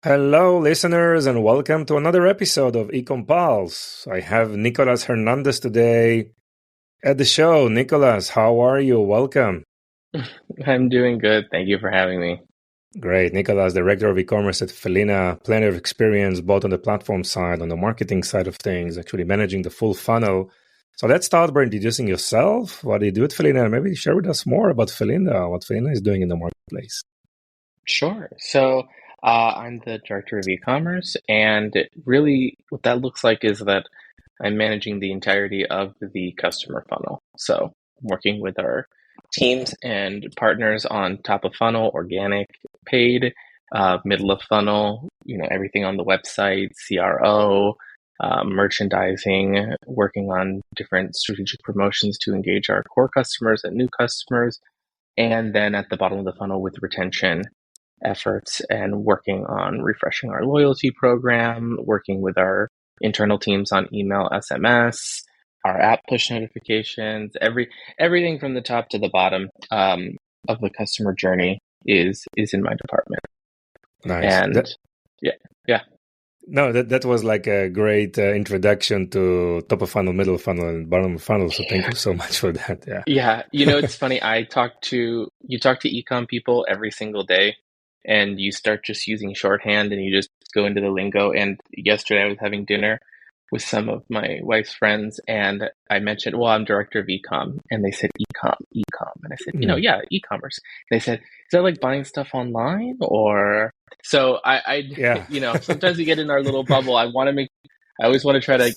Hello, listeners, and welcome to another episode of eCommerce. I have Nicholas Hernandez today at the show. Nicholas, how are you? Welcome. I'm doing good. Thank you for having me. Great. Nicholas, Director of e-commerce at Felina, plenty of experience both on the platform side, on the marketing side of things, actually managing the full funnel. So let's start by introducing yourself. What do you do at Felina? And maybe share with us more about Felina, what Felina is doing in the marketplace. Sure. I'm the director of e-commerce, and really what that looks like is that I'm managing the entirety of the customer funnel. So working with our teams and partners on top of funnel, organic, paid, middle of funnel, everything on the website, CRO, merchandising, working on different strategic promotions to engage our core customers and new customers, and then at the bottom of the funnel with retention efforts and working on refreshing our loyalty program, working with our internal teams on email, SMS, our app push notifications, everything from the top to the bottom of the customer journey is in my department. Nice. And yeah. No, that was like a great introduction to top of funnel, middle of funnel, and bottom of funnel. So thank you so much for that. Yeah. Yeah. It's funny. You talk to ecom people every single day, and you start just using shorthand and you just go into the lingo. And yesterday I was having dinner with some of my wife's friends, and I mentioned, well, I'm director of ecom, and they said ecom, and I said, yeah, e-commerce. And they said, is that like buying stuff online or? So Yeah. Sometimes we get in our little bubble. I always want to try to,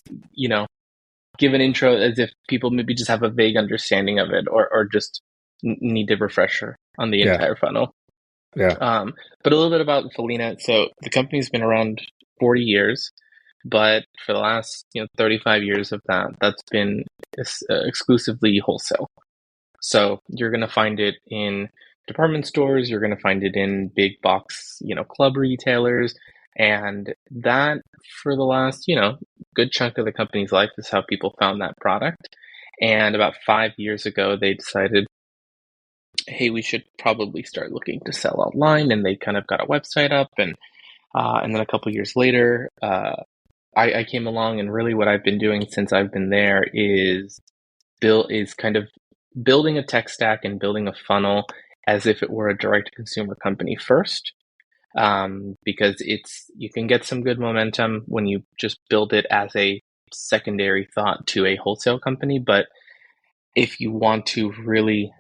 give an intro as if people maybe just have a vague understanding of it or just need a refresher on the entire funnel. Yeah. But a little bit about Felina. So the company's been around 40 years, but for the last 35 years of that's been exclusively wholesale. So you're going to find it in department stores, you're going to find it in big box, club retailers, and that for the last, good chunk of the company's life is how people found that product. And about 5 years ago, they decided, hey, we should probably start looking to sell online, and they kind of got a website up, and then a couple years later, I came along, and really what I've been doing since I've been there is kind of building a tech stack and building a funnel as if it were a direct consumer company first, because you can get some good momentum when you just build it as a secondary thought to a wholesale company. But if you want to really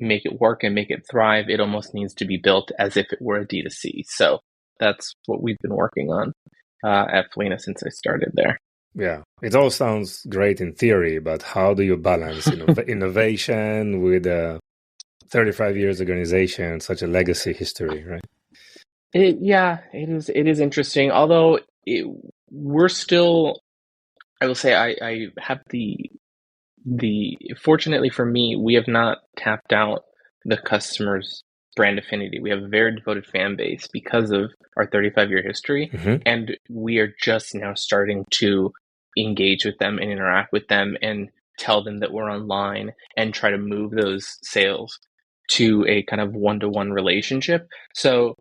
make it work and make it thrive, it almost needs to be built as if it were a D2C. So that's what we've been working on at Felina since I started there. Yeah, it all sounds great in theory, but how do you balance innovation with a 35 years organization, such a legacy history, right? It is interesting. Although we're still, I will say, I have fortunately for me, we have not tapped out the customer's brand affinity. We have a very devoted fan base because of our 35-year history, and we are just now starting to engage with them and interact with them and tell them that we're online and try to move those sales to a kind of one-to-one relationship. So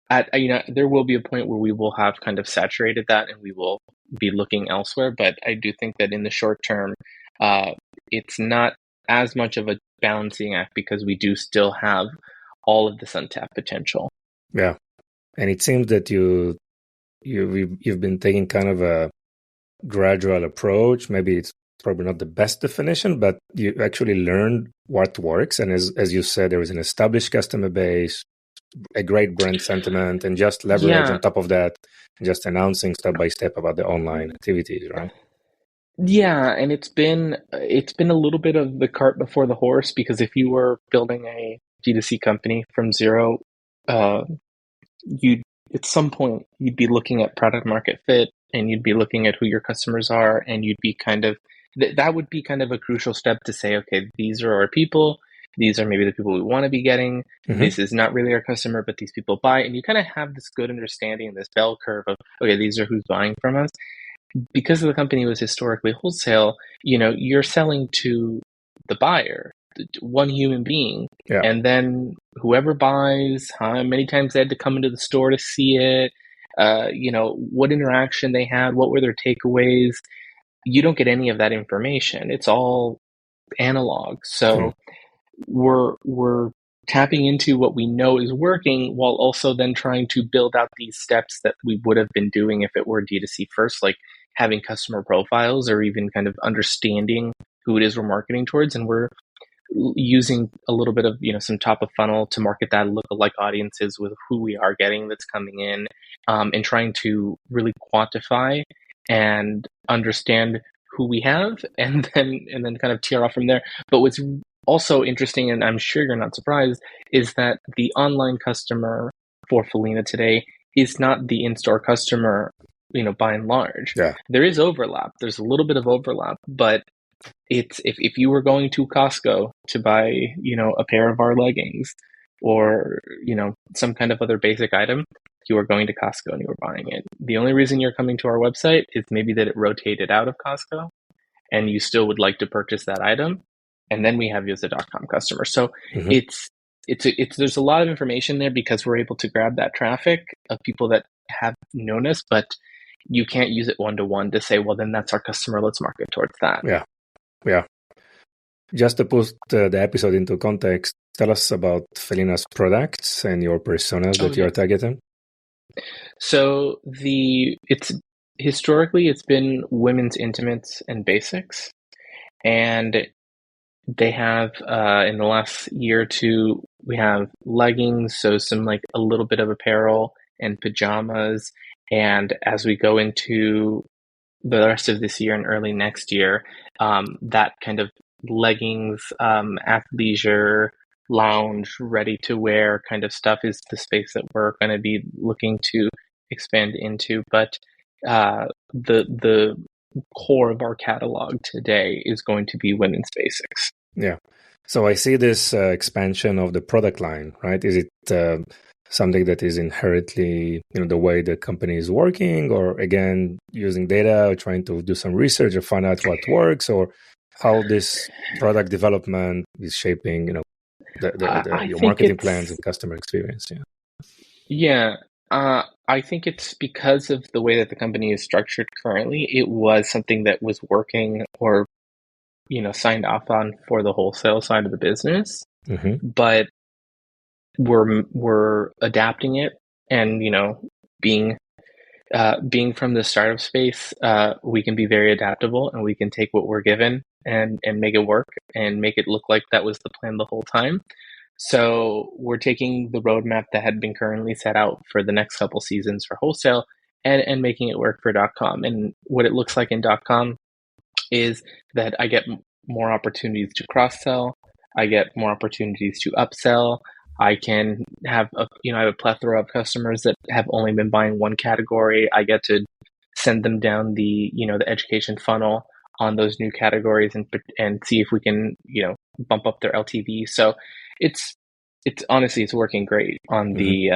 there will be a point where we will have kind of saturated that and we will be looking elsewhere. But I do think that in the short term, it's not as much of a balancing act because we do still have all of this untapped potential. Yeah, and it seems that you've been taking kind of a gradual approach. Maybe it's probably not the best definition, but you actually learned what works. And as you said, there is an established customer base, a great brand sentiment, and just leverage on top of that, and just announcing step by step about the online activities, right? Yeah, and it's been a little bit of the cart before the horse, because if you were building a D2C company from zero, at some point you'd be looking at product market fit, and you'd be looking at who your customers are, and you'd be that would be kind of a crucial step to say, okay, these are our people. These are maybe the people we want to be getting. This is not really our customer, but these people buy. And you kind of have this good understanding, this bell curve of, okay, these are who's buying from us. Because the company was historically wholesale, you're selling to the buyer, one human being, and then whoever buys, how many times they had to come into the store to see it, what interaction they had, what were their takeaways. You don't get any of that information. It's all analog. So we're tapping into what we know is working while also then trying to build out these steps that we would have been doing if it were D2C first, like having customer profiles or even kind of understanding who it is we're marketing towards. And we're using a little bit of some top of funnel to market that lookalike audiences with who we are getting that's coming in, and trying to really quantify and understand who we have, and then kind of tear off from there. But what's also interesting, and I'm sure you're not surprised, is that the online customer for Felina today is not the in-store customer, by and large. Yeah. There is overlap. There's a little bit of overlap, but it's if you were going to Costco to buy, a pair of our leggings or, some kind of other basic item, you are going to Costco and you are buying it. The only reason you're coming to our website is maybe that it rotated out of Costco and you still would like to purchase that item. And then we have you as a .com customer. So it's there's a lot of information there because we're able to grab that traffic of people that have known us, but you can't use it one-to-one to say, well, then that's our customer. Let's market towards that. Yeah. Just to put the episode into context, tell us about Felina's products and your personas that you're targeting. So historically it's been women's intimates and basics, and they have in the last year or two we have leggings, so some like a little bit of apparel and pajamas, and as we go into the rest of this year and early next year, that kind of leggings, athleisure, lounge, ready to wear kind of stuff is the space that we're going to be looking to expand into. But the core of our catalog today is going to be women's basics. Yeah. So I see this expansion of the product line, right? Is it something that is inherently, the way the company is working, or again, using data, or trying to do some research or find out what works, or how this product development is shaping, your marketing plans and customer experience? Yeah. I think it's because of the way that the company is structured currently. It was something that was working or, signed off on for the wholesale side of the business, but we're adapting it, and being from the startup space, we can be very adaptable, and we can take what we're given and make it work and make it look like that was the plan the whole time. So we're taking the roadmap that had been currently set out for the next couple seasons for wholesale and making it work for .com. And what it looks like in .com is that I get more opportunities to cross-sell, I get more opportunities to upsell. I can have I have a plethora of customers that have only been buying one category. I get to send them down the education funnel on those new categories and see if we can bump up their LTV. So it's honestly it's working great on the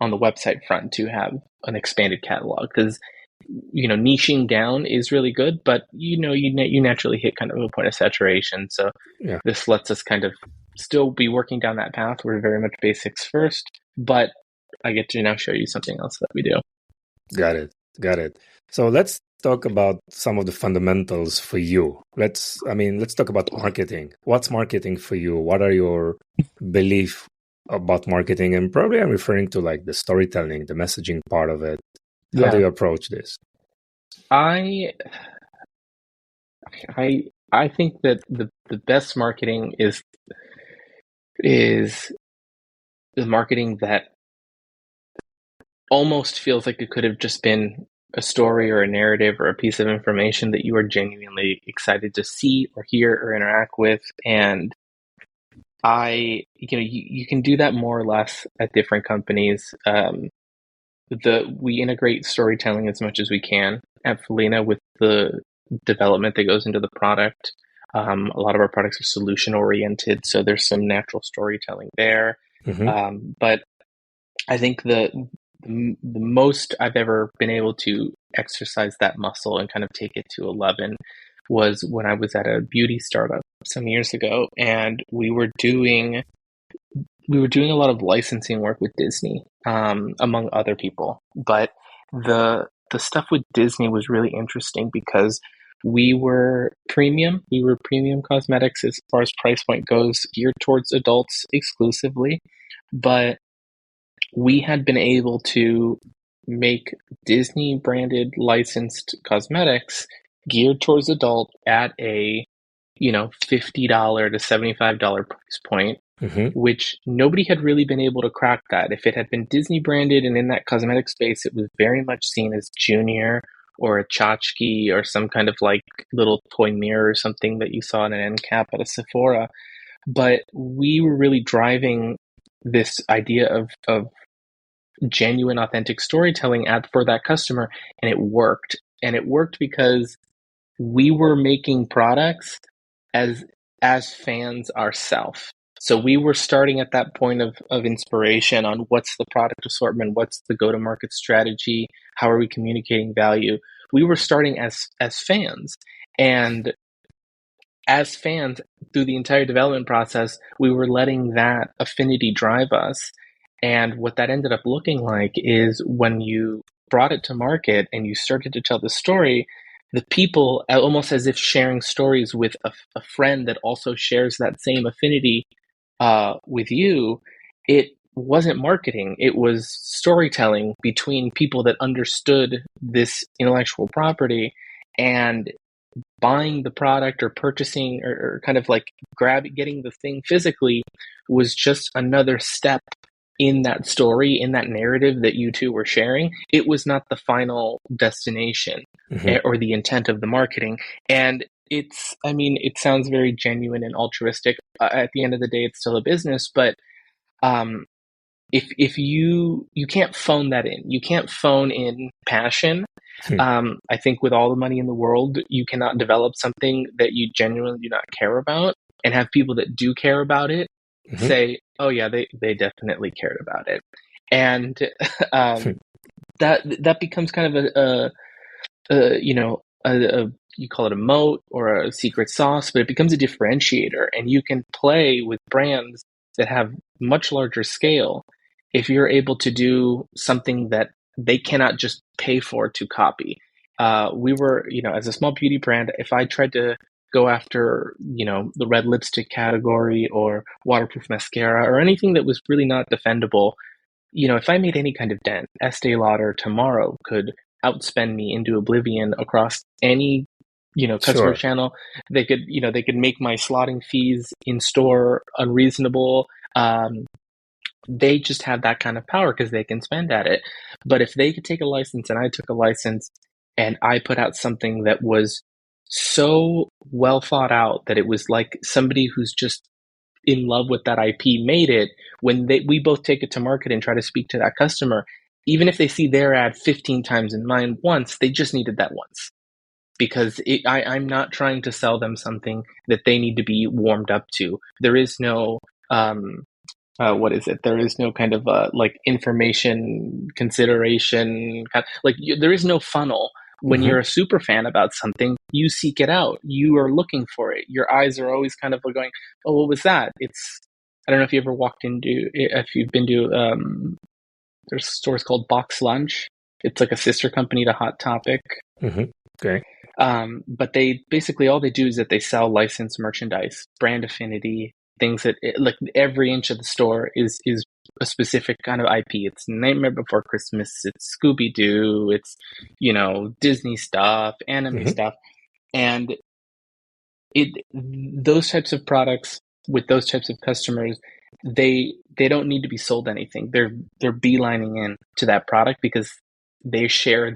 website front to have an expanded catalog, because niching down is really good, but you naturally hit kind of a point of saturation. So this lets us kind of still be working down that path. We're very much basics first, but I get to now show you something else that we do. Got it. So let's talk about some of the fundamentals for you. Let's talk about marketing. What's marketing for you? What are your beliefs about marketing? And probably I'm referring to like the storytelling, the messaging part of it. How do you approach this? I think that the best marketing is the marketing that almost feels like it could have just been a story or a narrative or a piece of information that you are genuinely excited to see or hear or interact with. And you can do that more or less at different companies. We integrate storytelling as much as we can at Felina with the development that goes into the product. A lot of our products are solution oriented, so there's some natural storytelling there. But I think the most I've ever been able to exercise that muscle and kind of take it to 11 was when I was at a beauty startup some years ago, and we were doing we were doing a lot of licensing work with Disney, among other people. But the stuff with Disney was really interesting because we were premium. We were premium cosmetics as far as price point goes, geared towards adults exclusively. But we had been able to make Disney branded licensed cosmetics geared towards adult at a, $50 to $75 price point, Hmm. which nobody had really been able to crack that. If it had been Disney branded and in that cosmetic space, it was very much seen as junior or a tchotchke or some kind of like little toy mirror or something that you saw in an end cap at a Sephora. But we were really driving this idea of genuine, authentic storytelling for that customer, and it worked. And it worked because we were making products as as fans ourselves. So we were starting at that point of inspiration on what's the product assortment, what's the go-to-market strategy, how are we communicating value. We were starting as fans. And as fans, through the entire development process, we were letting that affinity drive us. And what that ended up looking like is when you brought it to market and you started to tell the story, the people, almost as if sharing stories with a friend that also shares that same affinity with you, it wasn't marketing, it was storytelling between people that understood this intellectual property. And buying the product or purchasing or kind of like getting the thing physically was just another step in that story, in that narrative that you two were sharing. It was not the final destination Hmm. or the intent of the marketing. And I mean, it sounds very genuine and altruistic. At the end of the day, it's still a business, but um, if you can't phone that in, you can't phone in passion. I think with all the money in the world, you cannot develop something that you genuinely do not care about and have people that do care about it Hmm. say, "Oh yeah, they definitely cared about it," and um, that becomes kind of you call it a moat or a secret sauce, but it becomes a differentiator, and you can play with brands that have much larger scale if you're able to do something that they cannot just pay for to copy. We were, as a small beauty brand, if I tried to go after, the red lipstick category or waterproof mascara or anything that was really not defendable, if I made any kind of dent, Estee Lauder tomorrow could outspend me into oblivion across any, customer Sure. channel. They could make my slotting fees in store unreasonable. They just have that kind of power because they can spend at it. But if they could take a license and I took a license and I put out something that was so well thought out that it was like somebody who's just in love with that IP made it, when we both take it to market and try to speak to that customer, even if they see their ad 15 times in mine once, they just needed that once because I'm not trying to sell them something that they need to be warmed up to. There is no what is it? There is no kind of like information consideration, there is no funnel. When Hmm. you're a super fan about something, you seek it out. You are looking for it. Your eyes are always kind of going, "Oh, what was that?" I don't know if you ever if you've been to, there's stores called Box Lunch. It's like a sister company to Hot Topic. Hmm. Okay. But they basically all they do is that they sell licensed merchandise, brand affinity, things that like every inch of the store is a specific kind of IP. It's Nightmare Before Christmas, it's Scooby Doo, it's Disney stuff, anime Hmm. stuff, and those types of products with those types of customers, they don't need to be sold anything. They're beelining in to that product because they share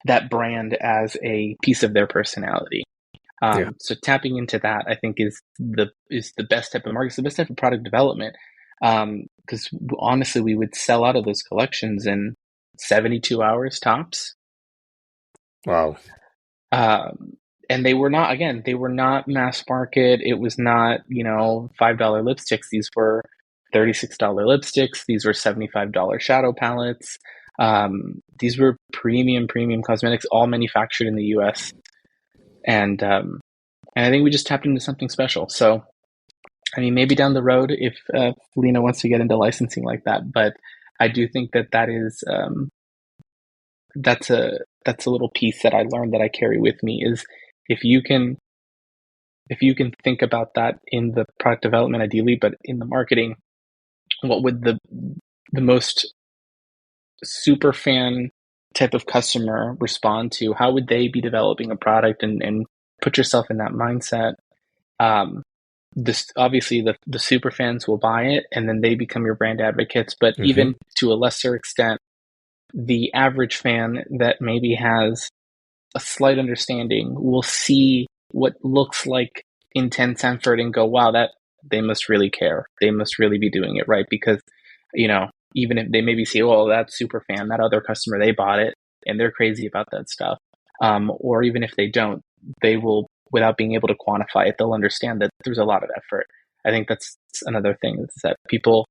that brand as a piece of their personality. Yeah. So tapping into that, I think, is the best type of market. It's the best type of product development. Because honestly, we would sell out of those collections in 72 hours tops. Wow. And they were not mass market. It was not, $5 lipsticks. These were $36 lipsticks. These were $75 shadow palettes. These were premium cosmetics, all manufactured in the US. And I think we just tapped into something special. So I mean, maybe down the road if Felina wants to get into licensing like that, but I do think that that's a little piece that I learned that I carry with me is if you can if you can think about that in the product development ideally, but in the marketing, what would the most super fan type of customer respond to? How would they be developing a product and put yourself in that mindset? Um, this obviously the super fans will buy it and then they become your brand advocates, but Mm-hmm. even to a lesser extent, the average fan that maybe has a slight understanding will see what looks like intense effort and go, wow, that they must really care. They must really be doing it right because, you know, even if they maybe see, oh, that super fan, that other customer, they bought it and they're crazy about that stuff. Or even if they don't, they will, without being able to quantify it, they'll understand that there's a lot of effort. I think that's another thing is that people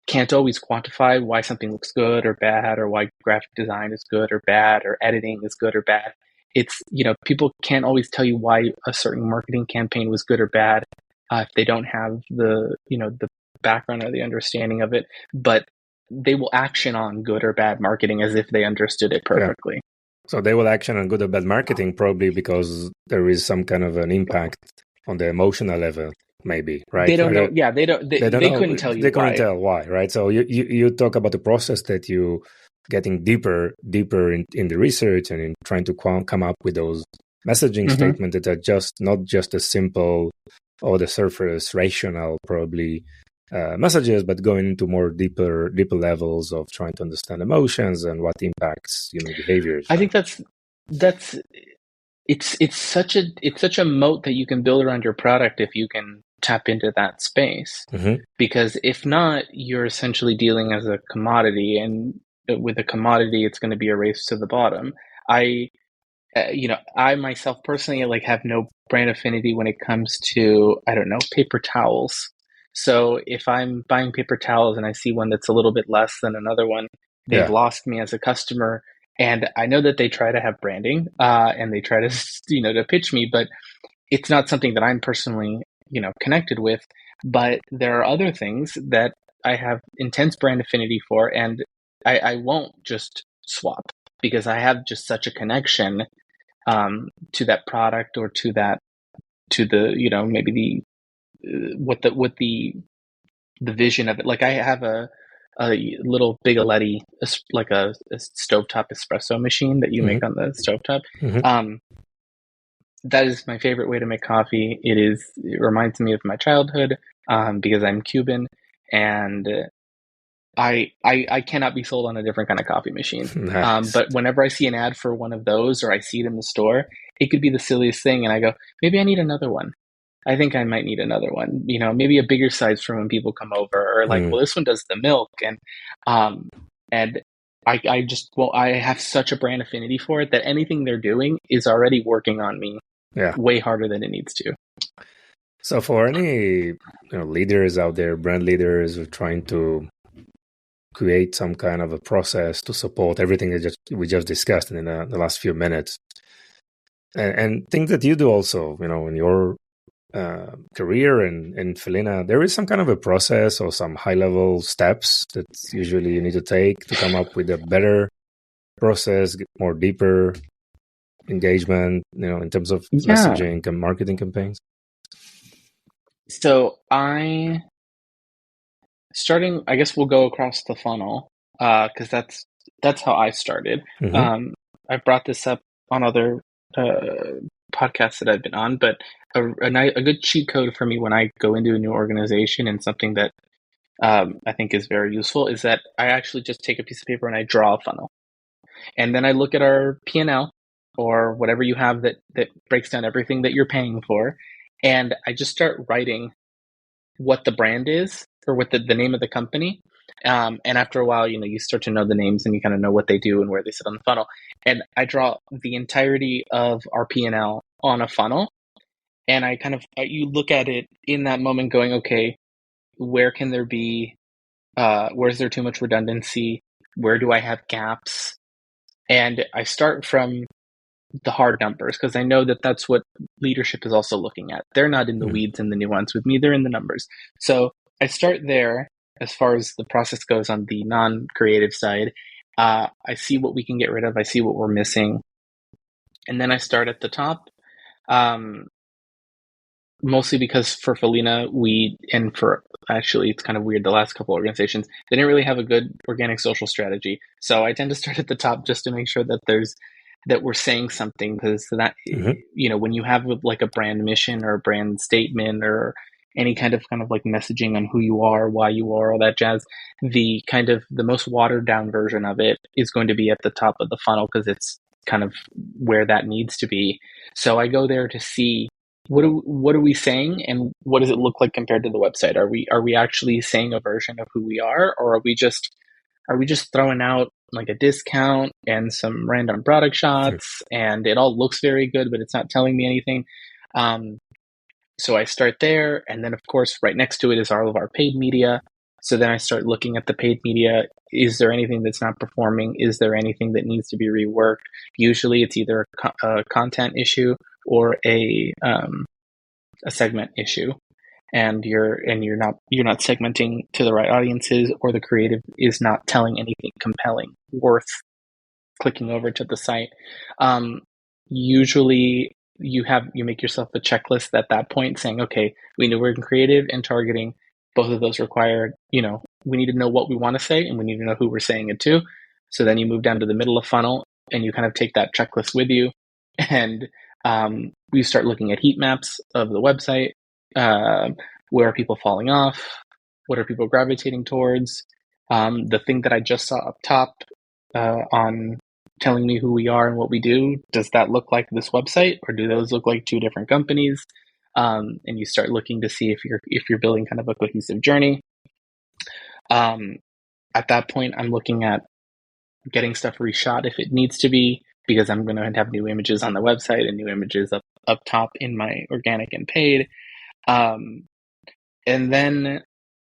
can't always quantify why something looks good or bad or why graphic design is good or bad or editing is good or bad. It's, you know, people can't always tell you why a certain marketing campaign was good or bad if they don't have the, you know, the background or the understanding of it, but they will action on good or bad marketing as if they understood it Yeah. perfectly. So they will action on good or bad marketing probably because there is some kind of an impact on the emotional level, maybe, right? They don't know. Yeah, They don't they know. couldn't tell you They couldn't why. tell why, right? So you talk about the process that you getting deeper in the research and in trying to come up with those messaging Mm-hmm. statements that are just not just a simple or the surface rational probably messages, but going into more deeper levels of trying to understand emotions and what impacts human behaviors, I right? think that's it's such a moat that you can build around your product if you can tap into that space. Mm-hmm. Because if not, you're essentially dealing as a commodity, and with a commodity, it's going to be a race to the bottom. I, I myself personally like have no brand affinity when it comes to I don't know paper towels. So if I'm buying paper towels and I see one that's a little bit less than another one, they've Yeah. lost me as a customer. And I know that they try to have branding, and they try to to pitch me, but it's not something that I'm personally connected with. But there are other things that I have intense brand affinity for, and I won't just swap because I have just such a connection to that product or to the maybe the vision of it. Like I have a little Bigoletti, like a stovetop espresso machine that you Mm-hmm. make on the stovetop. Mm-hmm. Um, that is my favorite way to make coffee. It reminds me of my childhood because I'm Cuban and I cannot be sold on a different kind of coffee machine. Nice. But whenever I see an ad for one of those or I see it in the store, it could be the silliest thing. And I go, maybe I need another one. I think I might need another one, maybe a bigger size for when people come over or like, Mm. well, this one does the milk. Um, and I just, well, I have such a brand affinity for it that anything they're doing is already working on me Yeah. way harder than it needs to. So for any leaders out there, brand leaders who are trying to create some kind of a process to support everything that we just discussed in the last few minutes, and things that you do also, in your career and Felina, there is some kind of a process or some high level steps that usually you need to take to come up with a better process, get more deeper engagement, in terms of Yeah. messaging and marketing campaigns. So I guess we'll go across the funnel because that's how I started. Mm-hmm. Um, I've brought this up on other podcasts that I've been on, but a good cheat code for me when I go into a new organization and something that I think is very useful is that I actually just take a piece of paper and I draw a funnel, and then I look at our P&L or whatever you have that breaks down everything that you're paying for, and I just start writing what the brand is or what the name of the company. And after a while, you start to know the names and you kind of know what they do and where they sit on the funnel. And I draw the entirety of our P&L on a funnel. And I you look at it in that moment going, okay, where can there be, where's there too much redundancy? Where do I have gaps? And I start from the hard numbers, because I know that that's what leadership is also looking at. They're not in the weeds and the nuance with me, they're in the numbers. So I start there as far as the process goes on the non-creative side. I see what we can get rid of, I see what we're missing, and then I start at the top. Mostly because for Felina, actually, it's kind of weird, the last couple organizations, they didn't really have a good organic social strategy. So I tend to start at the top just to make sure that we're saying something, because that, when you have like a brand mission or a brand statement or any kind of like messaging on who you are, why you are, all that jazz, the most watered down version of it is going to be at the top of the funnel, because it's kind of where that needs to be. So I go there to see what are we saying, and what does it look like compared to the website? Are we actually saying a version of who we are, or are we just throwing out like a discount and some random product shots, and it all looks very good, but it's not telling me anything? So I start there, and then of course right next to it is all of our paid media. So then I start looking at the paid media. Is there anything that's not performing? Is there anything that needs to be reworked? Usually it's either a content issue or a segment issue, and you're not segmenting to the right audiences, or the creative is not telling anything compelling worth clicking over to the site. Usually you make yourself a checklist at that point saying, okay, we know we're in creative and targeting. Both of those require, we need to know what we want to say, and we need to know who we're saying it to. So then you move down to the middle of funnel, and you kind of take that checklist with you, and we start looking at heat maps of the website. Where are people falling off? What are people gravitating towards? The thing that I just saw up top on telling me who we are and what we do, does that look like this website, or do those look like two different companies? And you start looking to see if you're building kind of a cohesive journey. At that point, I'm looking at getting stuff reshot if it needs to be, because I'm going to have new images on the website and new images up top in my organic and paid. And then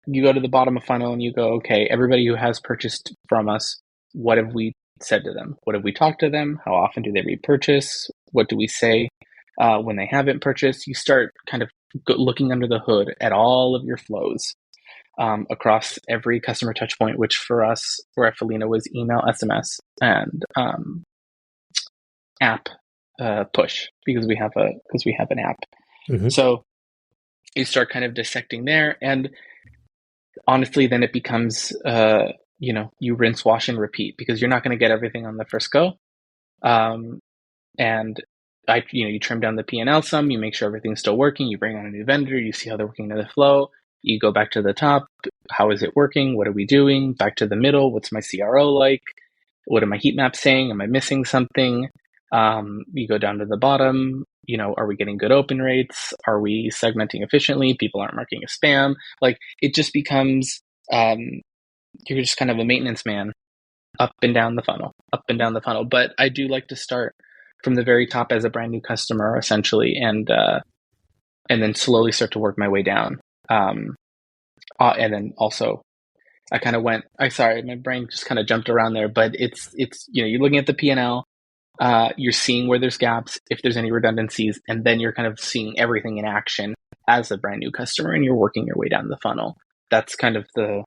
you go to the bottom of funnel and you go, okay, everybody who has purchased from us, what have we said to them? What have we talked to them? How often do they repurchase? What do we say when they haven't purchased? You start kind of looking under the hood at all of your flows across every customer touch point, which for us, or at Felina, was email, SMS, and app push, because we have an app. So you start kind of dissecting there, and honestly, then it becomes you rinse, wash, and repeat, because you're not going to get everything on the first go. And you trim down the P&L some, you make sure everything's still working, you bring on a new vendor, you see how they're working in the flow, you go back to the top, how is it working, what are we doing, back to the middle, what's my CRO like, what are my heat maps saying, am I missing something? You go down to the bottom, are we getting good open rates, are we segmenting efficiently, people aren't marking as spam, like it just becomes you're just kind of a maintenance man up and down the funnel. But I do like to start from the very top as a brand new customer, essentially, and then slowly start to work my way down. And then also, I kind of my brain just kind of jumped around there, but it's you're looking at the P&L, you're seeing where there's gaps, if there's any redundancies, and then you're kind of seeing everything in action as a brand new customer, and you're working your way down the funnel. That's kind of the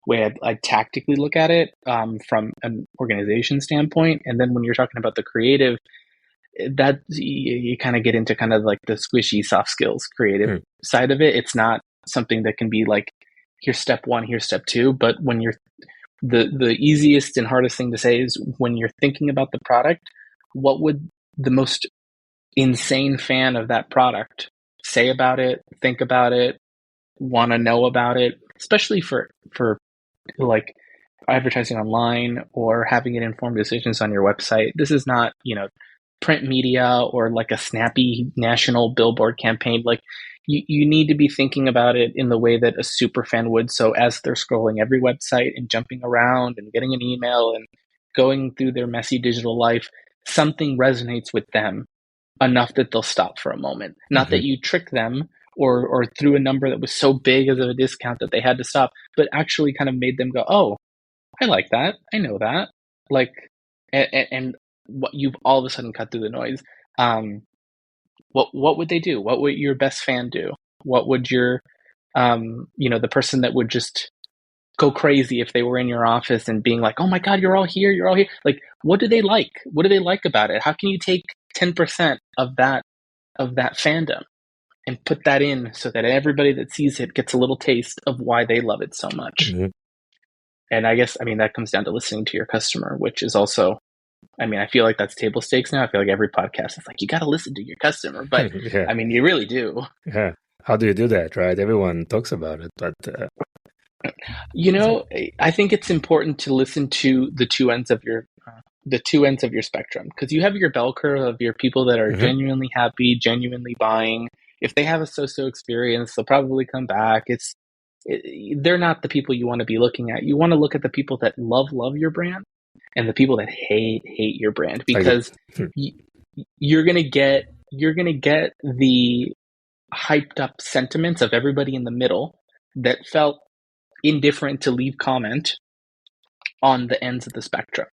way I tactically look at it from an organization standpoint. And then when you're talking about the creative, that you kind of get into kind of like the squishy soft skills creative side of it. It's not something that can be like, here's step one, here's step two. But when you're the easiest and hardest thing to say is, when you're thinking about the product, what would the most insane fan of that product say about it, think about it, want to know about it, especially for like advertising online or having it inform decisions on your website. This is not, print media or like a snappy national billboard campaign. Like you need to be thinking about it in the way that a super fan would. So as they're scrolling every website and jumping around and getting an email and going through their messy digital life, something resonates with them enough that they'll stop for a moment. Not that you trick them or threw a number that was so big as a discount that they had to stop, but actually kind of made them go, oh, I like that. I know that. Like, and what you've all of a sudden cut through the noise. What would they do? What would your best fan do? What would your the person that would just go crazy if they were in your office and being like, "Oh my God, you're all here! You're all here!" Like, what do they like? What do they like about it? How can you take 10% of that fandom and put that in so that everybody that sees it gets a little taste of why they love it so much? Mm-hmm. And I guess, I mean, that comes down to listening to your customer, which is also, I mean, I feel like that's table stakes now. I feel like every podcast is like, you got to listen to your customer, but Yeah. I mean, you really do. Yeah. How do you do that, right? Everyone talks about it, but I think it's important to listen to the two ends of your spectrum, because you have your bell curve of your people that are Mhm. genuinely happy, genuinely buying. If they have a so-so experience, they'll probably come back. They're not the people you want to be looking at. You want to look at the people that love your brand and the people that hate your brand, Like, because y- you're gonna get the hyped up sentiments of everybody in the middle that felt indifferent to leave comment on the ends of the spectrum.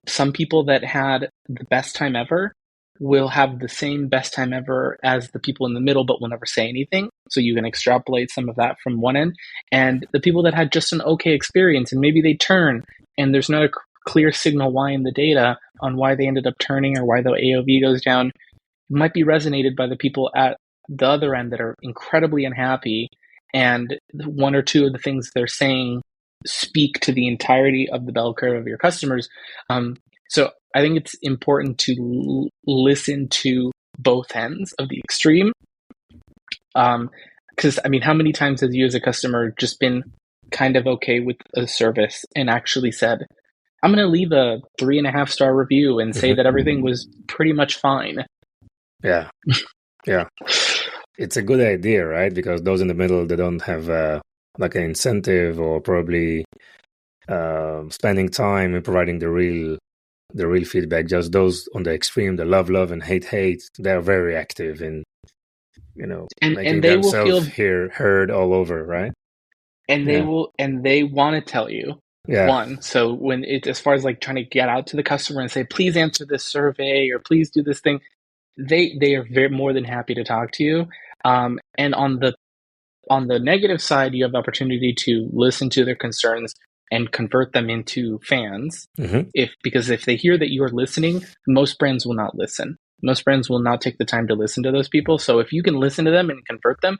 Some people that had the best time ever will have the same best time ever as the people in the middle, but will never say anything. So you can extrapolate some of that from one end. And the people that had just an okay experience and maybe they turn and there's not a clear signal why in the data on why they ended up turning or why the AOV goes down might be resonated by the people at the other end that are incredibly unhappy, and one or two of the things they're saying speak to the entirety of the bell curve of your customers. So I think it's important to listen to both ends of the extreme. Because I mean, how many times have you as a customer just been kind of okay with a service and actually said, I'm going to leave a 3.5 star review and say Mhm. that everything was pretty much fine? Yeah, yeah. It's a good idea, right? Because those in the middle, they don't have like an incentive or probably spending time in providing the real feedback. Just those on the extreme, the love, and hate, they're very active in, And making they will themselves feel, heard all over, right? Yeah, and they want to tell you yeah. one. So when it, as far as like trying to get out to the customer and say, please answer this survey or please do this thing, they are very more than happy to talk to you. And on the negative side, you have the opportunity to listen to their concerns and convert them into fans. Hmm. Because if they hear that you're listening, most brands will not listen. Most brands will not take the time to listen to those people. So if you can listen to them and convert them,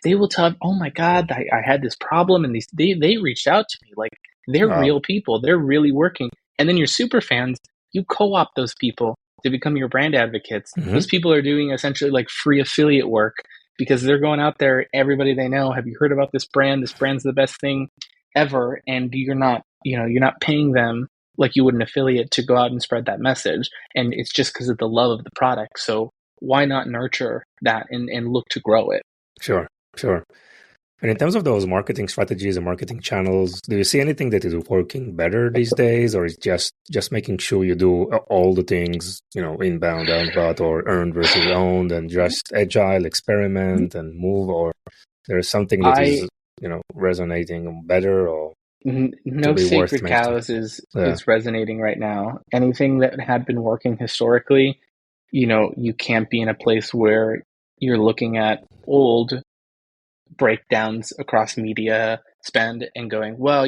they will tell, oh my God, I had this problem, and they reached out to me. Like, they're Wow. real people. They're really working. And then your super fans, you co-opt those people to become your brand advocates. Hmm. Those people are doing essentially like free affiliate work because they're going out there, everybody they know, have you heard about this brand? This brand's the best thing ever. And you're not paying them like you would an affiliate to go out and spread that message. And it's just because of the love of the product. So why not nurture that and look to grow it? Sure, sure. And in terms of those marketing strategies and marketing channels, do you see anything that is working better these days, or is just making sure you do all the things, inbound, outbound, or earned versus owned, and just agile, experiment, and move, or there is something that is, I resonating better, or to No be worth sacred mentioning? cows Yeah. is resonating right now. Anything that had been working historically, you can't be in a place where you're looking at old breakdowns across media spend and going, well,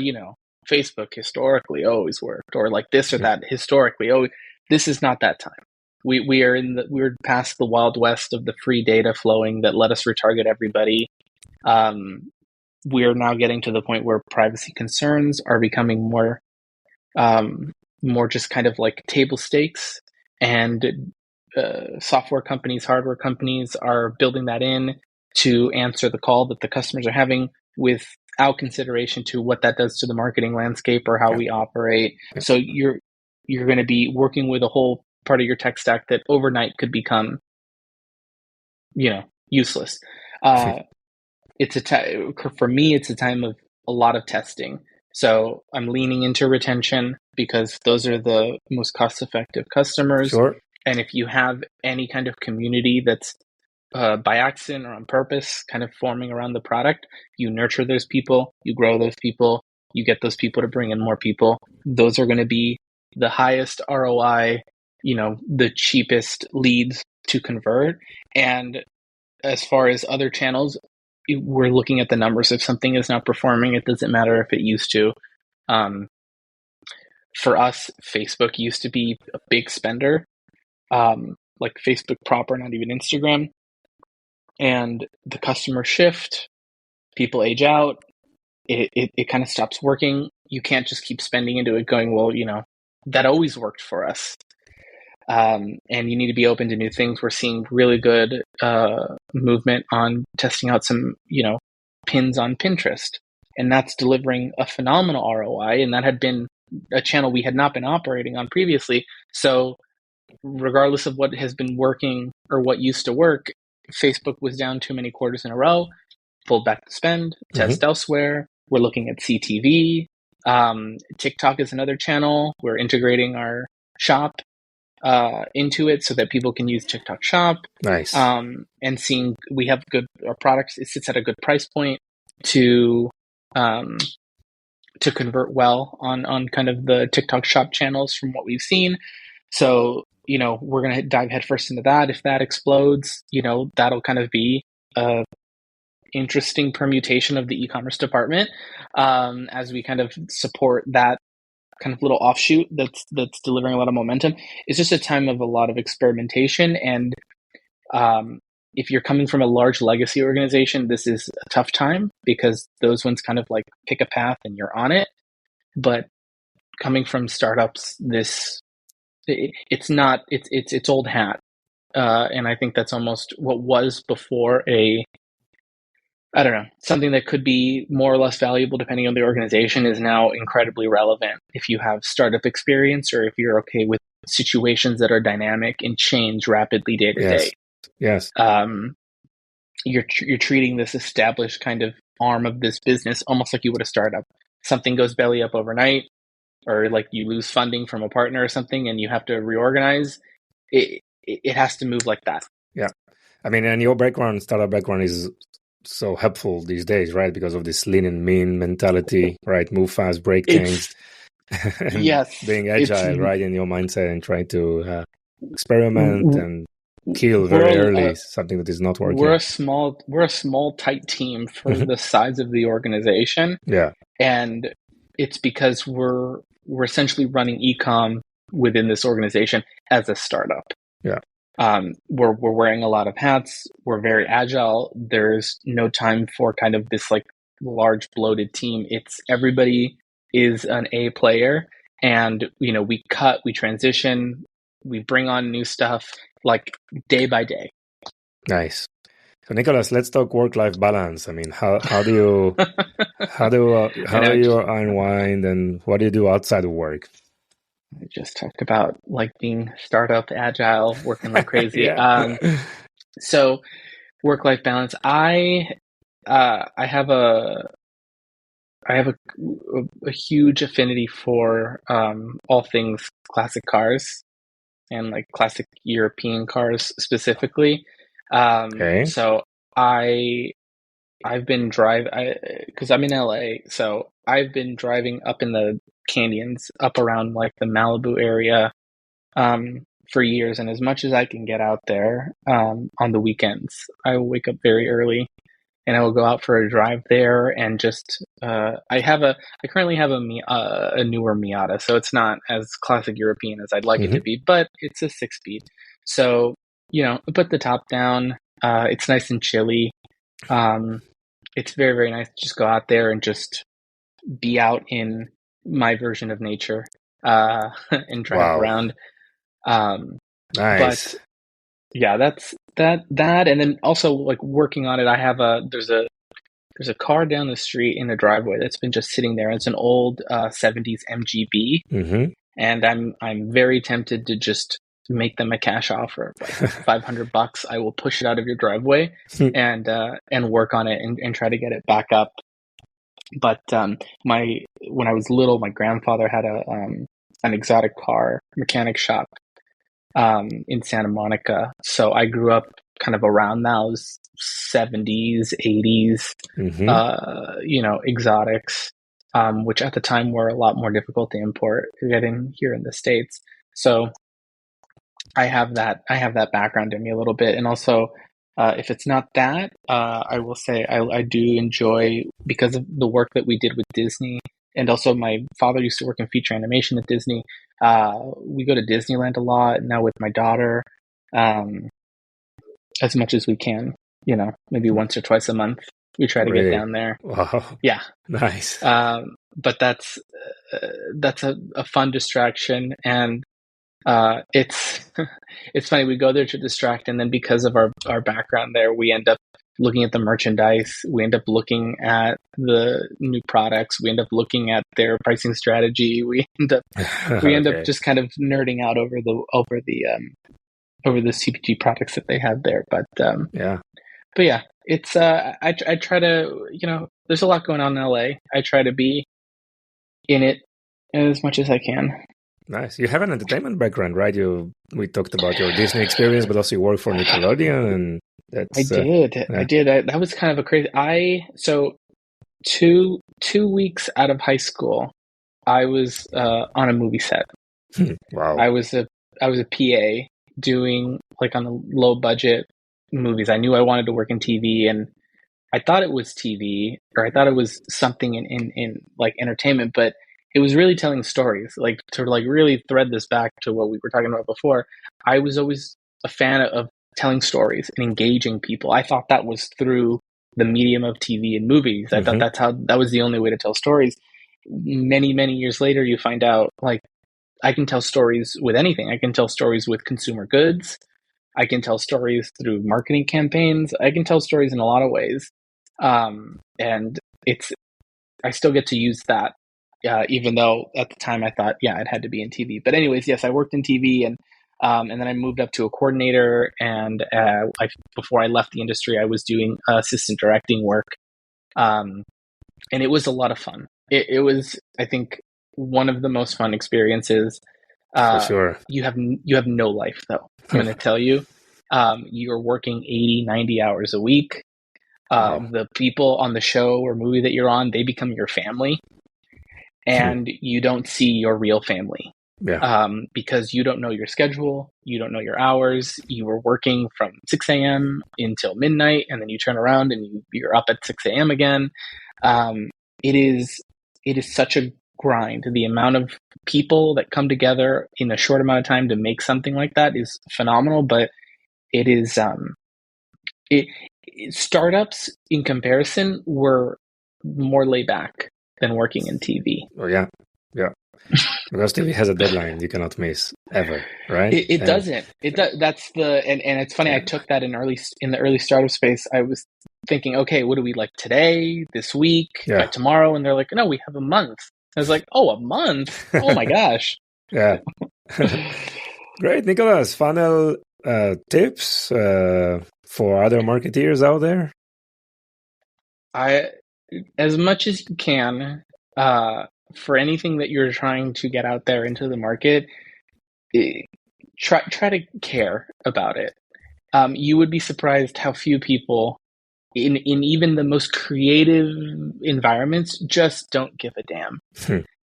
Facebook historically always worked, or like this or that historically. Oh, this is not that time. We're past the wild west of the free data flowing that let us retarget everybody. Um, we're now getting to the point where privacy concerns are becoming more just kind of like table stakes, and software companies, hardware companies are building that in to answer the call that the customers are having without consideration to what that does to the marketing landscape or how Yeah. we operate. Yeah. So you're going to be working with a whole part of your tech stack that overnight could become, useless. Uh, for me, it's a time of a lot of testing. So I'm leaning into retention because those are the most cost effective customers. Sure. And if you have any kind of community that's by accident or on purpose kind of forming around the product, you nurture those people, you grow those people, you get those people to bring in more people. Those are going to be the highest ROI, the cheapest leads to convert. And as far as other channels, we're looking at the numbers. If something is not performing, it doesn't matter if it used to. For us, Facebook used to be a big spender, like Facebook proper, not even Instagram. And the customer shift, people age out, it kind of stops working. You can't just keep spending into it going, well, that always worked for us. And you need to be open to new things. We're seeing really good movement on testing out some, pins on Pinterest. And that's delivering a phenomenal ROI. And that had been a channel we had not been operating on previously. So regardless of what has been working or what used to work, Facebook was down too many quarters in a row, pulled back the spend, test elsewhere. We're looking at CTV. TikTok is another channel. We're integrating our shop into it so that people can use TikTok Shop. Nice. And seeing we have our products. It sits at a good price point to convert well on kind of the TikTok Shop channels from what we've seen. So, we're going to dive headfirst into that. If that explodes, that'll kind of be a interesting permutation of the e-commerce department as we kind of support that kind of little offshoot that's delivering a lot of momentum. It's just a time of a lot of experimentation. And if you're coming from a large legacy organization, this is a tough time because those ones kind of like pick a path and you're on it. But coming from startups, it's old hat. And I think that's almost what was before something that could be more or less valuable depending on the organization is now incredibly relevant if you have startup experience or if you're okay with situations that are dynamic and change rapidly day to day. Yes. You're treating this established kind of arm of this business almost like you would a startup. Something goes belly up overnight, or like you lose funding from a partner or something and you have to reorganize. It has to move like that. Yeah. I mean, and your startup background is so helpful these days, right? Because of this lean and mean mentality, right? Move fast, break things. And yes. Being agile, right? In your mindset and trying to experiment and kill very early something that is not working. We're a small, tight team for the size of the organization. Yeah. And it's because we're essentially running e-com within this organization as a startup. Yeah. We're wearing a lot of hats. We're very agile. There's no time for kind of this like large bloated team. It's everybody is an A player, and we cut, we transition, we bring on new stuff like day by day. Nice. So Nicholas, let's talk work-life balance. I mean, how do you how do you unwind, and what do you do outside of work? I just talked about like being startup agile, working like crazy. So work-life balance. I have a huge affinity for all things classic cars and like classic European cars specifically. So I've been because I'm in LA, so I've been driving up in the canyons, up around like the Malibu area, for years. And as much as I can get out there, on the weekends, I will wake up very early and I will go out for a drive there and just, I currently have a newer Miata, so it's not as classic European as I'd like it to be, but it's a 6-speed. So, I put the top down, it's nice and chilly. It's very, very nice to just go out there and just be out in my version of nature, and drive around. Nice. But yeah, that's that. And then also like working on it, I have there's a car down the street in the driveway that's been just sitting there. It's an old 70s MGB. And I'm very tempted to just make them a cash offer, like $500. I will push it out of your driveway and work on it and try to get it back up. But when I was little, my grandfather had an exotic car mechanic shop in Santa Monica. So I grew up kind of around those 70s, 80s, exotics. which at the time were a lot more difficult to import to get in here in the States. So I have that background in me a little bit. And also, if it's not that, I will say I do enjoy, because of the work that we did with Disney, and also my father used to work in feature animation at Disney. We go to Disneyland a lot now with my daughter, as much as we can. Maybe once or twice a month we try to get down there. Wow. Yeah, Nice. but that's a fun distraction, and it's it's funny. We go there to distract, and then because of our background there, we end up looking at the merchandise. We end up looking at the new products. We end up looking at their pricing strategy. We end up just kind of nerding out over the CPG products that they have there. But yeah, it's I try to, there's a lot going on in LA. I try to be in it as much as I can. Nice. You have an entertainment background, right? We talked about your Disney experience, but also you work for Nickelodeon, and that's. I did. That was kind of a crazy. So 2 weeks out of high school, I was on a movie set. Wow. I was a PA doing like on the low budget movies. I knew I wanted to work in TV, and I thought it was TV, or I thought it was something in like entertainment, but it was really telling stories. Like, to like really thread this back to what we were talking about before, I was always a fan of telling stories and engaging people. I thought that was through the medium of TV and movies. I thought that was the only way to tell stories. Many, many years later, you find out, like, I can tell stories with anything. I can tell stories with consumer goods. I can tell stories through marketing campaigns. I can tell stories in a lot of ways. And I still get to use that. Even though at the time I thought, it had to be in TV. But anyways, yes, I worked in TV, and then I moved up to a coordinator. And before I left the industry, I was doing assistant directing work, and it was a lot of fun. It was, I think, one of the most fun experiences. For sure. You have no life, though. I'm going to tell you, you're working 80, 90 hours a week. The people on the show or movie that you're on, they become your family. And you don't see your real family, because you don't know your schedule, you don't know your hours. You were working from 6 a.m. until midnight, and then you turn around and you're up at 6 a.m. again. It is such a grind. The amount of people that come together in a short amount of time to make something like that is phenomenal. But it is startups in comparison were more laid back than working in TV. Oh yeah. Because TV has a deadline you cannot miss ever, right? It doesn't. That's and it's funny. I took that in the early startup space. I was thinking, okay, what do we like today, this week, tomorrow? And they're like, no, we have a month. I was like, oh, a month? Oh my gosh. Yeah. Great, Nicholas. Final tips for other marketeers out there? As much as you can, for anything that you're trying to get out there into the market, try to care about it. You would be surprised how few people in even the most creative environments just don't give a damn.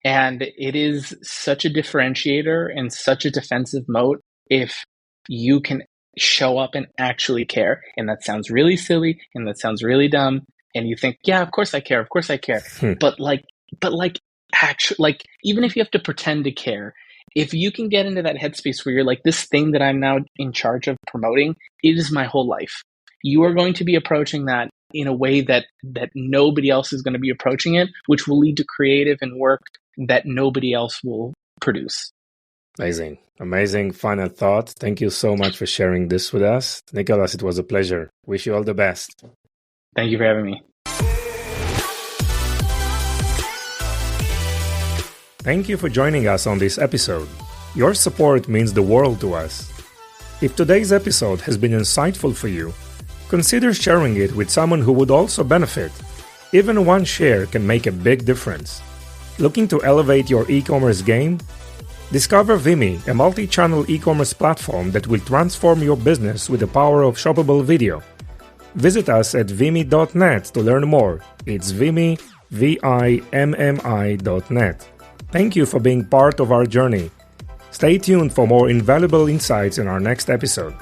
And it is such a differentiator and such a defensive moat if you can show up and actually care. And that sounds really silly, and that sounds really dumb. And you think, yeah, of course I care. But actually, like, even if you have to pretend to care, if you can get into that headspace where you're like, this thing that I'm now in charge of promoting, it is my whole life. You are going to be approaching that in a way that nobody else is going to be approaching it, which will lead to creative and work that nobody else will produce. Amazing final thought. Thank you so much for sharing this with us. Nicholas, it was a pleasure. Wish you all the best. Thank you for having me. Thank you for joining us on this episode. Your support means the world to us. If today's episode has been insightful for you, consider sharing it with someone who would also benefit. Even one share can make a big difference. Looking to elevate your e-commerce game? Discover Vimy, a multi-channel e-commerce platform that will transform your business with the power of shoppable video. Visit us at vimy.net to learn more. It's Vimy, vimmi.net. Thank you for being part of our journey. Stay tuned for more invaluable insights in our next episode.